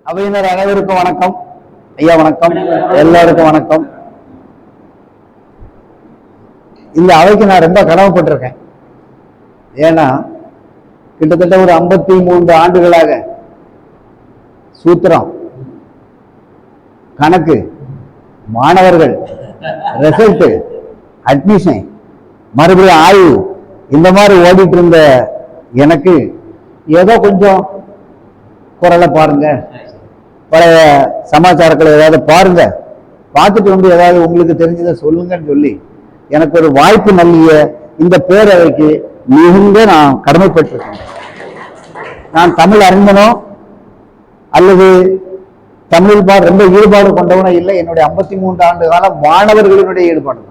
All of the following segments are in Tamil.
அவையினர் அனைவருக்கும் வணக்கம். ஐயா வணக்கம், எல்லாருக்கும் வணக்கம். இந்த அவைக்கு நான் ரொம்ப கடமைப்பட்டிருக்கேன். ஏன்னா கிட்டத்தட்ட ஒரு 53 ஆண்டுகளாக சூத்திரம், கணக்கு, மாணவர்கள், ரிசல்ட், அட்மிஷன், மறுபடியும் ஆய்வு, இந்த மாதிரி ஓடிட்டு இருந்த எனக்கு ஏதோ கொஞ்சம் குரலை பாருங்க, பழைய சமாச்சாரங்களை ஏதாவது பாருங்க, பார்த்துட்டு வந்து ஏதாவது உங்களுக்கு தெரிஞ்சதை சொல்லுங்கன்னு சொல்லி எனக்கு ஒரு வாய்ப்பு நல்கிய இந்த பேரவைக்கு மிகுந்த நான் கடமைப்பட்டிருக்கேன். நான் தமிழ் அறிஞனோ அல்லது தமிழில் ரொம்ப ஈடுபாடு கொண்டவனோ இல்லை. என்னுடைய 53 ஆண்டு காலம் மாணவர்களினுடைய ஈடுபாடு.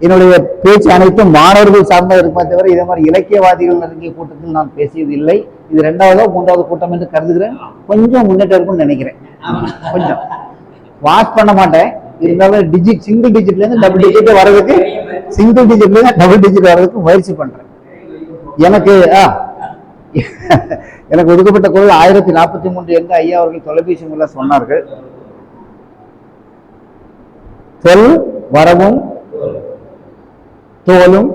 என்னுடைய பேச்சு அனைத்தும் மாணவர்கள் சார்ந்த இருக்குமே தவிர இதே மாதிரி இலக்கியவாதிகள் நெருங்கிய கூட்டத்தில் நான் பேசியது இல்லை. இது 2வது 3வது கூட்டம் என்று கருதுகிறேன். கொஞ்சம் முன்னேற்றம் இருக்கும்னு நினைக்கிறேன். கொஞ்சம் வாஷ் பண்ண மாட்டேன். இருந்தாலும் சிங்கிள் டிஜிட்ல இருந்து டபுள் டிஜிட் வர்றதுக்கு முயற்சி பண்றேன். எனக்கு ஒதுக்கப்பட்ட குரல் 1043 என்று ஐயா அவர்கள் தொலைபேசி மூலம் சொன்னார்கள். சொல் வரவும் தோலும்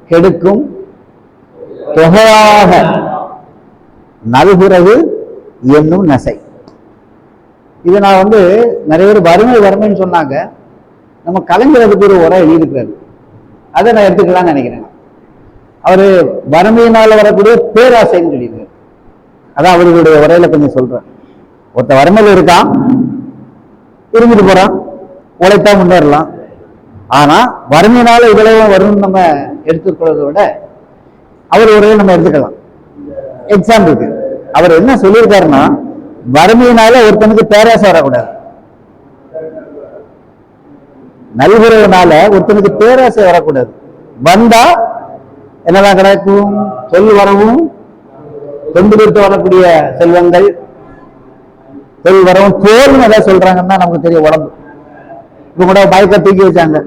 கெடுக்கும் தொகையாக நல்கிறது என்னும் நசை. இது நான் நிறைய பேர் வறுமைன்னு சொன்னாங்க. நம்ம கலைஞர் அதுக்கு ஒரு உரை எழுதியிருக்கிறாரு. அதை நான் எடுத்துக்கலாம்னு நினைக்கிறேன். அவரு வறுமையினால வரக்கூடிய பேராசைன்னு சொல்லியிருக்காரு. அதான் அவர்களுடைய உரையில கொஞ்சம் சொல்றேன். ஒருத்த வறுமையில இருக்கான், இருந்துட்டு போறான், உழைத்தா முன்னேறலாம். ஆனா வறுமையினால இவ்வளவு வரும்னு நம்ம எடுத்துக்கொள்வதை விட அவர் உரையை நம்ம எடுத்துக்கலாம். எக்ஸாம்பிளுக்கு அவர் என்ன சொல்லியிருக்காருன்னா, வறுமையினால ஒருத்தனுக்கு பேராசை வரக்கூடாது, நல்குறதுனால ஒருத்தனுக்கு பேராசை வரக்கூடாது. வந்தா என்னதான் கிடைக்கும்? சொல் வரவும் தொண்டு கொடுத்து வரக்கூடிய செல்வங்கள், சொல் வரவும் தோல்னு எதாவது சொல்றாங்கன்னா நமக்கு தெரியும். உடம்பு இப்ப கூட மயக்க தூக்கி வச்சாங்க,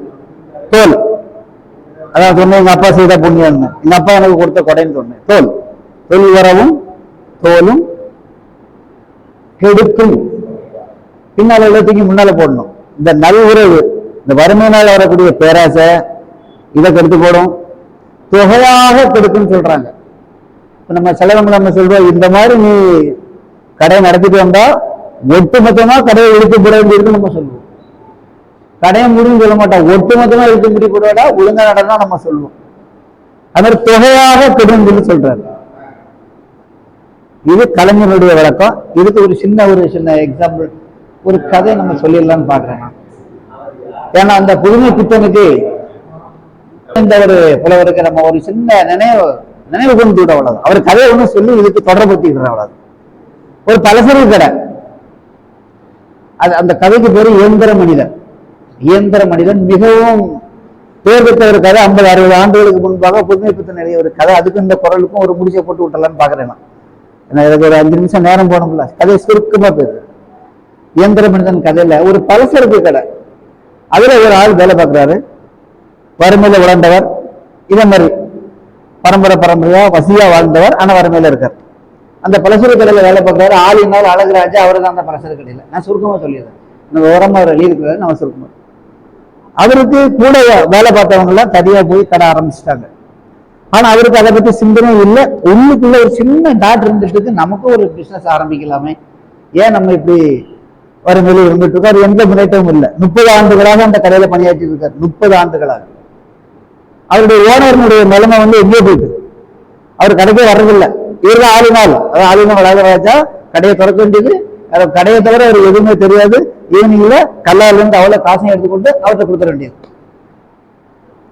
தோல். அதான் சொன்னேன், எங்க அப்பா செய்த புண்ணியம், எங்க அப்பா எனக்கு கொடுத்த கொடைன்னு சொன்னேன். தோல், சொல் வரவும் தோலும் கெடுக்கும். பின்னால தூக்கி முன்னால போடணும். இந்த நல்உறவு, இந்த வறுமையினால் வரக்கூடிய பேராசை இதை கெடுத்து போடும், தொகையாக கெடுக்குன்னு சொல்றாங்க. இப்ப நம்ம செலவங்களை நம்ம சொல்றோம், இந்த மாதிரி நீ கடையை நடத்திட்டு வந்தா ஒட்டுமொத்தமா கடையை இழுத்து போட வேண்டியிருக்கு நம்ம சொல்லுவோம். கடையை முடியும் சொல்ல மாட்டோம், ஒட்டுமொத்தமா இழுத்து முடி போடுவாடா ஒழுங்கா நடந்தா நம்ம சொல்லுவோம். அது மாதிரி தொகையாக கெடும் சொல்லி சொல்றாரு. இது கலைஞருடைய வழக்கம். இதுக்கு ஒரு சின்ன எக்ஸாம்பிள், ஒரு கதை நம்ம சொல்லிடலாம்னு பாக்குறேன். ஏன்னா அந்த புதுமை பித்தனுக்கு இந்த ஒரு புலவருக்கு நம்ம ஒரு சின்ன நினைவு கொண்டு விட அவ்வளவு. அவர் கதையை ஒன்றும் சொல்லி இதுக்கு தொடர்படுத்திக்கிற அவ்வளவு. ஒரு பலசரி கடை, அது அந்த கதைக்கு பேரு இயந்திர மனிதன். மிகவும் பேர் பெற்ற ஒரு கதை. 50-60 ஆண்டுகளுக்கு முன்பாக புதுமை பித்தன் எழுதிய ஒரு கதை. அதுக்கு இந்த குரலுக்கும் ஒரு முடிச்சை போட்டு விட்டலான்னு பாக்குறேன். ஏன்னா இதுக்கு ஒரு 5 நிமிஷம் நேரம் போனோம்ல, கதை சுருக்கமா பேரு. இயந்திர மனிதன் கதையில ஒரு பலசரக்கு கடை, அதுல ஒரு ஆள் வேலை பார்க்கிறாரு. வறுமையில விளைந்தவர், இதே மாதிரி பரம்பரையா வசதியா வாழ்ந்தவர், ஆனா வறுமையில இருக்கார். அந்த பலசர கடையில வேலை பார்க்கிறாரு. ஆளினால் அழகுராஜா அவரு தான் அந்த பலசர கடையில. நான் சுருக்கமா சொல்லிடுறேன், நம்ம ஓரமா அவர் எழுதியிருக்கிறாரு, நம்ம சுருக்கமா. அவருக்கு கூட வேலை பார்த்தவங்க எல்லாம் தனியா போய் கடை ஆரம்பிச்சுட்டாங்க. ஆனா அவருக்கு அதை பத்தி சிந்தனை இல்லை. உள்ளுக்குள்ள ஒரு சின்ன டாட் இருந்துட்டு, நமக்கும் ஒரு பிசினஸ் ஆரம்பிக்கலாமே, ஏன் நம்ம இப்படி வறுமையில இருந்துட்டு இருக்காரு, எந்த முன்னேற்றமும் இல்லை. 30 ஆண்டுகளாக அந்த கடையில பணியாற்றி இருக்காரு. 30 ஆண்டுகளாக அவருடைய ஓனருடைய நிலைமை எங்கேயோ போயிட்டு, அவர் கடைக்கே வர்றதில்லை. இவருதான் ஆளுநாள், அதாவது ஆளுநாள் அழகராஜா கடையை திறக்க வேண்டியது. கடையை தவிர அவர் எதுவுமே தெரியாது. ஈவினிங்ல கல்லால இருந்து அவ்வளவு காசையும் எடுத்துக்கொண்டு அவர்கிட்ட கொடுக்க வேண்டியது.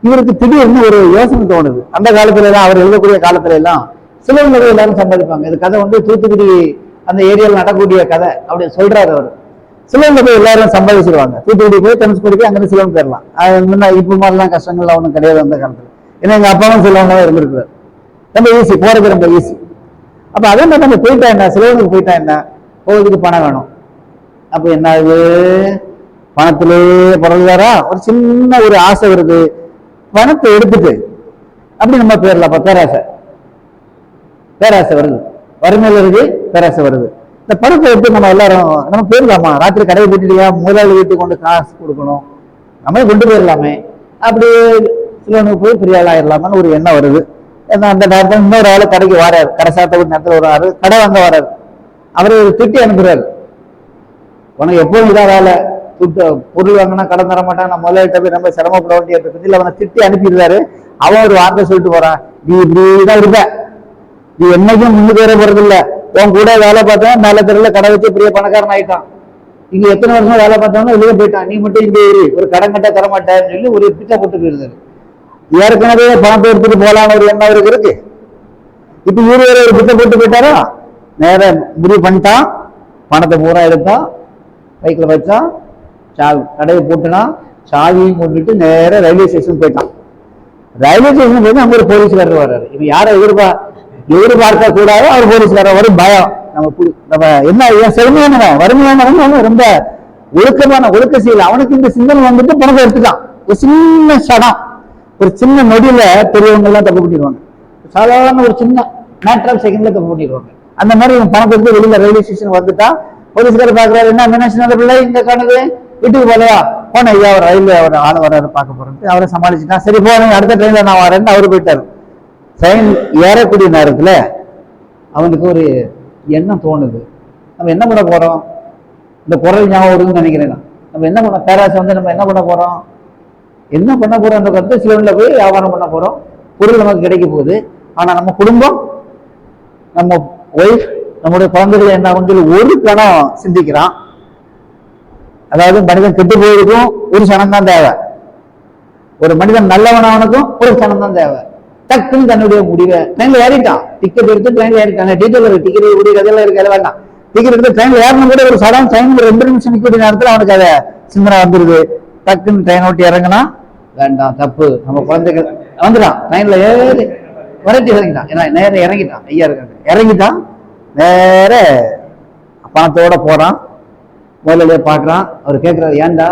இவருக்கு திடீர்னு ஒரு யோசனை தோணுது. அந்த காலத்துல எல்லாம், அவர் எழுதக்கூடிய காலத்துல எல்லாம் சிலவங்க எல்லாரும் சம்பாதிப்பாங்க. இந்த கதை தூத்துக்குடி அந்த ஏரியாவில் நடக்கக்கூடிய கதை, அப்படி சொல்றாரு அவர். சிலவங்க போய் எல்லாரும் சம்பாதிச்சிருவாங்க. தூத்துக்குடி போய் தனுஷ்கோடி போய் அங்கிருந்து சிலவங்க போயிடலாம். முன்ன இப்ப மாதிரிலாம் கஷ்டங்கள்லாம் ஒன்றும் கிடையாது அந்த காலத்துல. ஏன்னா எங்க அப்பாவும் சிலவங்க தான் இருந்திருக்காரு. ரொம்ப ஈஸி, போறது ரொம்ப ஈஸி. அப்ப அதே மாதிரி நம்ம போயிட்டா என்ன, சிலவங்களுக்கு போயிட்டா என்ன, போகிறதுக்கு பணம் வேணும். அப்ப என்ன ஆகுது, பணத்திலே பிறகுதாரா ஒரு சின்ன ஒரு ஆசை வருது. பணத்தை எடுத்துட்டு அப்படி நம்ம பேர்ல பேராசை வருது. வறுமையில இருக்கு, பேராசை வருது. இந்த பணத்தை எடுத்து நம்ம எல்லாரும் நம்ம போயிடலாமா, ராத்திரி கடையை போட்டுட்டியா, முதலாளி வீட்டுக்கு கொண்டு காசு கொடுக்கணும், நம்மளே கொண்டு போயிடலாமே, அப்படி சிலவனுக்கு போய் பெரிய ஆள் ஆயிடலாமான்னு ஒரு எண்ணம் வருது. ஏன்னா அந்த நேரத்தில் இன்னொரு ஆள் கடைக்கு வராரு, கடை சாத்த நேரத்தில் வராரு, கடை வாங்க வராரு. அவரை திட்டி அனுப்புறாரு, உனக்கு எப்பவும் இதான் வேலை, பொருள் வாங்கினா கடன் தர மாட்டான், நான் முதலாளிட்ட போய் நம்ம சிரமப்பட வேண்டிய பத்தி அவனை திட்டி அனுப்பிடுறாரு. அவன் ஒரு வார்த்தை சொல்லிட்டு போறான், நீ இப்படிதான் இருக்க, நீ என்னைக்கும் முன்னுக்கு வர போறது இல்ல, உன் கூட வேலை பார்த்தவன் மேல தெருல கடை வச்சு பெரிய பணக்காரன் ஆயிட்டான், இங்க எத்தனை வருஷம் வேலை பார்த்தவங்க வெளியே போயிட்டான், நீ மட்டும் இங்க ஒரு கடன் கட்ட தர மாட்டேன்னு சொல்லி ஒரு பிச்சை போட்டு போயிருந்தாரு. ஏற்கனவே பணத்தை எடுத்துட்டு போலான்னு ஒரு எண்ணம் அவருக்கு இருக்கு. இப்ப இவரு வேற ஒரு பிச்சை போட்டு போயிட்டாரா, நேர முடிவு பண்ணிட்டான், பணத்தை பூரா எடுத்தான், பைக்ல வச்சான், கடையை போட்டுனா, சாவியும் கொண்டுட்டு நேர ரயில்வே ஸ்டேஷன் போயிட்டான். ரயில்வே ஸ்டேஷன் போய் அங்க ஒரு போலீஸ்காரர் வர்றாரு. இப்ப யாரை எதிர்பார்க்க கூடாது, அவர் போலீஸ்காரர் வரும் பயம். நம்ம என்ன செழுமையானவன், வறுமையானவன், ரொம்ப ஒழுக்க செய்யல, அவனுக்கு இந்த சிந்தனை வந்துட்டு பணத்தை எடுத்துட்டான். ஒரு சின்ன சடம், ஒரு சின்ன நொடியில பெரியவங்க எல்லாம் தப்பு பண்ணிடுவாங்க, சாதாரண ஒரு சின்ன மேட்டர் ஆஃப் செகண்ட்ல தப்பு பண்ணிடுவாங்க. அந்த மாதிரி பணத்தை எடுத்து வெளியில ரயில்வே ஸ்டேஷன் வந்துட்டா, போலீஸ்காரர் பாக்குறாரு, என்ன மீனாட்சி பிள்ளை இங்க காணுது, வீட்டுக்கு போலையா, போன ஐயா அவர் ரயில்வே அவர் ஆள் வர்றாரு பார்க்க போறேன், அவரை சமாளிச்சுட்டா, சரி போன அடுத்த ட்ரெயின்ல நான் வரேன்னு அவரு போயிட்டாரு. ட்ரெயின் ஏறக்கூடிய நேரத்துல அவனுக்கு ஒரு எண்ணம் தோணுது, நம்ம என்ன பண்ண போறோம், இந்த குரல் ஞாபகம் வருதுன்னு நினைக்கிறேன், நம்ம என்ன பண்ண பேராசை வந்து நம்ம என்ன பண்ண போறோம் அந்த கருத்து சிலோன்ல போய் வியாபாரம் பண்ண போறோம், பொருள் நமக்கு கிடைக்க போகுது. ஆனா நம்ம குடும்பம், நம்ம ஒய்ஃப், நம்முடைய குழந்தைகள் என்ன சொல்லி ஒரு கணம் சிந்திக்கிறான். அதாவது மனிதன் கெட்டு போயிருக்கும் ஒரு சனம் தான் தேவை, ஒரு மனிதன் நல்லவனவனுக்கும் ஒரு சனம் தான் தேவை. டக்குன்னு தன்னுடைய முடிவை ட்ரெயின்ல ஏறிட்டான், டிக்கெட் எடுத்து ட்ரெயின்ல ஏறிட்டான், டீட்டெயில் டிக்கெட் கூடிய கதையெல்லாம் இருக்கு, வேண்டாம், டிக்கெட் எடுத்து ட்ரெயின்ல ஏறணும் கூட ஒரு சடம் ட்ரெயின் 2 நிமிஷம் நிற்கக்கூடிய நேரத்தில் அவனுக்கு அதை சிந்தனை வந்துருது. டக்குன்னு ட்ரெயின் ஓட்டி இறங்கினா, வேண்டாம் தப்பு, நம்ம குழந்தைகள் வந்துட்டான், ட்ரெயின்ல ஏறி வரட்டி இறங்கிட்டான், ஏன்னா நேரம் இறங்கிட்டான், ஐயா இருக்காங்க, இறங்கிட்டான், நேர பணத்தோட போறான், முதல்ல பாக்குறான். அவர் கேட்கிறாரு, ஏன்டா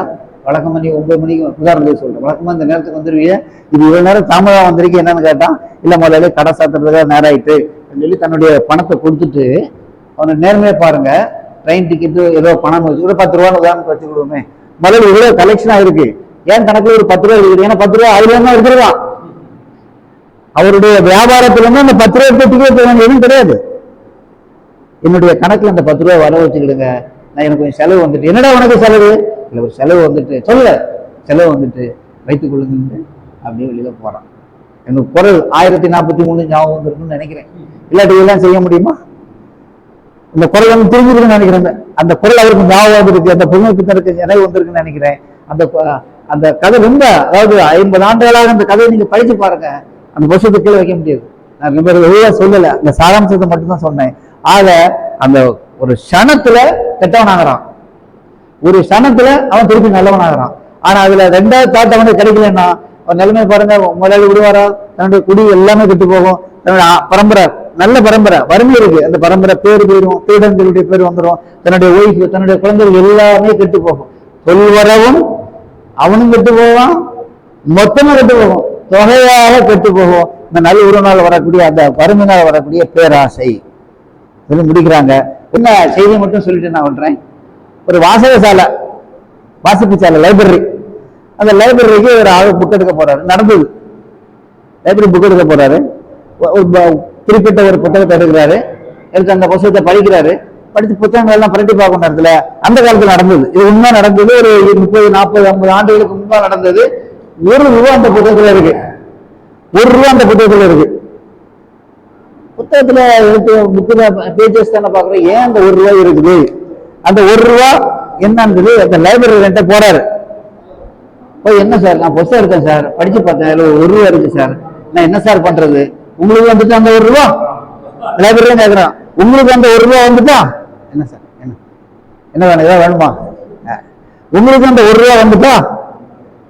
வழக்கமா நீ 9 மணிக்கு, உதாரணத்துக்கு சொல்றேன், வழக்கமா இந்த நேரத்துக்கு வந்துருவீங்க, இது இவ்வளவு நேரம் தாமதம் வந்திருக்கு என்னன்னு கேட்டான். இல்ல முதல்ல கடை சாத்துறதுக்காக நேரம் ஆயிட்டு சொல்லி தன்னுடைய பணத்தை கொடுத்துட்டு, அவனுக்கு நேர்மையா பாருங்க, ட்ரெயின் டிக்கெட்டு ஏதோ பணம் வச்சு ஒரு 10 ரூபான்னு உதாரணத்துக்கு வச்சுக்கிடுவோமே, முதல்ல இவ்வளவு கலெக்ஷனா இருக்கு, ஏன் கணக்குல ஒரு 10 ரூபா இருக்குது, ஏன்னா 10 ரூபா அதுல தான் இருக்கிறதா, அவருடைய வியாபாரத்துல இருந்து அந்த 10 ரூபாய் டிக்கெட் எதுவும் கிடையாது, என்னுடைய கணக்குல அந்த 10 ரூபாய் வர வச்சுக்கிடுங்க, நான் எனக்கு கொஞ்சம் செலவு வந்துட்டு, என்னடா உனக்கு செலவு, இல்லை ஒரு செலவு வந்துட்டு, சொல்ல செலவு வந்துட்டு வைத்துக் கொள்ளுங்க, அப்படியே வெளியில போறான். எனக்கு குரல் 1043 ஞாபகம் வந்திருக்குன்னு நினைக்கிறேன், இல்லாட்டி எல்லாம் செய்ய முடியுமா, இந்த குரல் வந்து திரும்பிருக்குன்னு நினைக்கிறேன், அந்த குரல் அவருக்கு ஞாபகம் வந்திருக்கு, அந்த புதுமை பித்தருக்கு நினைவு வந்திருக்குன்னு நினைக்கிறேன். அந்த கதை ரொம்ப, அதாவது 50 ஆண்டுகளாக அந்த கதையை நீங்க படிச்சு பாருங்க, அந்த புத்தகத்தை கீழே வைக்க முடியாது. நான் ரொம்ப வெளியா சொல்லல, அந்த சாராம்சத்தை மட்டும்தான் சொன்னேன். ஆக அந்த ஒரு க்ஷணத்துல கெட்டவன் ஆகிறான், ஒரு க்ஷணத்துல அவன் திருப்பி நல்லவன் ஆகிறான். ஆனா அதுல 2வது தாட் அவனுக்கு கிடைக்கலன்னா அவன் நிலைமை பாருங்க, முதலாளி விடுவாரா, தன்னுடைய குடி எல்லாமே கெட்டு போகும், தன்னுடைய பரம்பரை நல்ல பரம்பரை வறுமை இருக்கு, அந்த பரம்பரை பேர் போயிடும், திருடங்களுடைய பேர் வந்துடும், தன்னுடைய ஒய்ஃப் தன்னுடைய குழந்தைகள் எல்லாமே கெட்டு போகும், சொல்வரவும் அவனும் கெட்டு போவான், மொத்தமா கெட்டு போகும், தொகையாக கெட்டு போகும். இந்த நல்ல உறவினால் வரக்கூடிய அந்த வறுமையினால் வரக்கூடிய பேராசை சொல்லி முடிக்கிறாங்க. என்ன செய்தி மட்டும் சொல்லிட்டு நான் பண்றேன், ஒரு வாசகசாலை, வாசிப்பு சாலை, லைப்ரரி, அந்த லைப்ரரிக்கு ஒரு ஆள் புக் எடுக்க போறாரு, நடந்தது லைப்ரரி புக் எடுக்க போறாரு, குறிப்பிட்ட ஒரு புத்தகத்தை எடுக்கிறாரு, எடுத்து அந்த புத்தகத்தை படிக்கிறாரு, படித்து புத்தகங்கள் எல்லாம் புரட்டி பார்க்கும் நேரத்துல அந்த காலத்துல நடந்தது, இது உண்மை நடந்தது, ஒரு 30, 40, 50 ஆண்டுகளுக்கு முன்பா நடந்தது. ₹1 அந்த புத்தகத்துல இருக்கு, ₹1 அந்த புத்தகத்துல இருக்கு. புத்தகத்துல புக்கில பேஜஸ் தானே பாக்குறோம், ஏன் அந்த ₹1 இருக்குது, அந்த ₹1 என்னன்றது அந்த லைப்ரரி ரெண்ட போறாரு. என்ன சார், நான் புத்தகம் எடுத்தேன் சார், படிச்சு பார்த்தேன், ₹1 இருக்கு சார், நான் என்ன சார் பண்றது, உங்களுக்கு வந்துட்டு அந்த ₹1 லைப்ரரி கேட்கிறேன், உங்களுக்கு அந்த ₹1 வந்துட்டா என்ன சார், என்ன வேணும், ஏதாவது வேணுமா, உங்களுக்கு அந்த ₹1 வந்துட்டா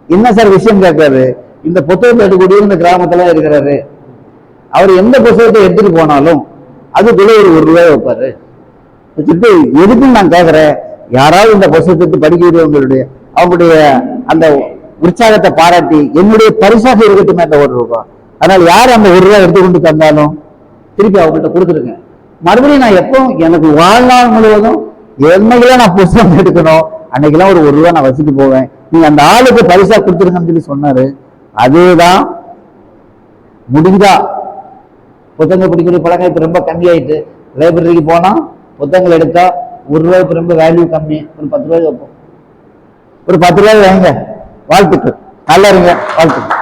என்ன சார் விஷயம் கேட்கிறாரு. இந்த புத்தகத்தை எடுக்கக்கூடிய இந்த கிராமத்துல இருக்கிறாரு, அவர் எந்த புத்தகத்தை எடுத்துட்டு போனாலும் அதுக்குள்ள ஒரு ₹1 வைப்பாரு. வச்சுட்டு எதுக்குன்னு நான் கேட்கிறேன், யாராவது இந்த புத்தகத்தை படிக்கக்கூடியவங்களுடைய அவங்களுடைய அந்த உற்சாகத்தை பாராட்டி என்னுடைய பரிசாக இருக்கட்டுமே அந்த ₹1. அதனால யார் அந்த ₹1 எடுத்துக்கொண்டு தந்தாலும் திருப்பி அவங்கள்ட்ட கொடுத்துருங்க. மறுபடியும் நான் எப்போ எனக்கு வாழ்நாள் முழுவதும் என்னைக்கெல்லாம் நான் புத்தகம் எடுக்கணும் அன்னைக்கெல்லாம் ஒரு ரூபா நான் வச்சுட்டு போவேன். நீங்க அந்த ஆளுக்கு பரிசா கொடுத்துருங்கன்னு சொல்லி சொன்னாரு. அதேதான் முடிஞ்சா புத்தகம் பிடிக்கிற பழக்கம் இப்ப ரொம்ப கம்மியாயிட்டு. லைப்ரரிக்கு போனா புத்தகங்கள் எடுத்தா ₹1 ரொம்ப வேல்யூ கம்மி. ஒரு ₹10 வைப்போம். ஒரு ₹10 வாங்க. வாழ்த்துக்கள். நல்லா இருங்க. வாழ்த்துக்கள்.